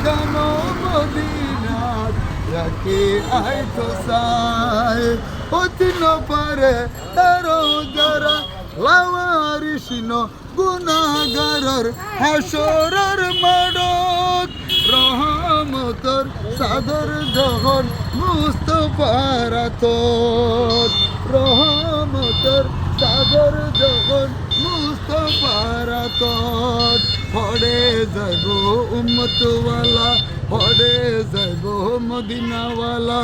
জাগানো মদিনার রাখে আয় তো সাই অতিন পারে তারো যারা লাওয়ারিসিন গুনাগারর হাসরের মাডত রহমতর সাদর যখন মুস্তফার আতত রহমতর সাদর যখন মুস্তফার আতত পড়ে যাব উম্মতওয়ালা পড়ে যাব মদিনাওয়ালা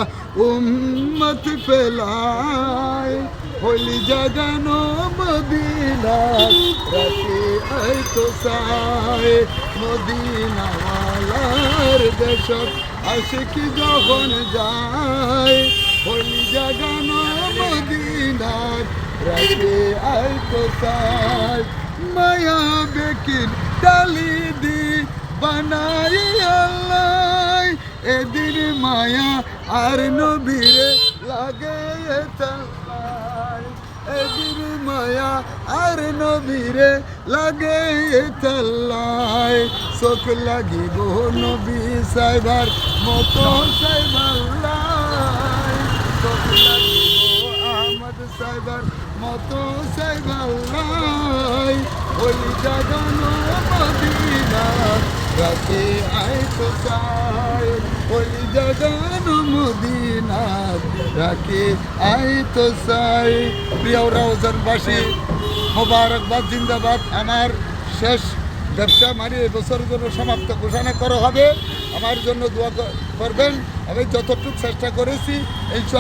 উম্মত পেলায় হলি জাগানো মদিনা রাতে আয় তো সাই মদিনাওয়ালার দেশত আশিকি যখন যায় হলি জাগানো মদিনা রাতে আয় তো সাই মায়া বেকিন ডালি দি বানাই আল্লাহ এদিন মায়া আর নবীরে লাগে এদিন মায়া আর নবীরে লাগে চাল্লাই চোখ লাগিব নবী সাইবার মতো সাইবাল্লাই চোখ লাগিব আহমদ সাইবার মতো সাইবাল্লাই ওই জাগানো মদিনা রাতে আয় তো সাই ওই জাগানো মদিনা রাখে আয় তো সাই প্রিয় রওজানবাসী মোবারকবাদ জিন্দাবাদ। আমার শেষ ব্যবসা মানে এবছরের জন্য সমাপ্ত ঘোষণা করা হবে। আমার জন্য দোয়া করবেন। আমি যতটুকু চেষ্টা করেছি এই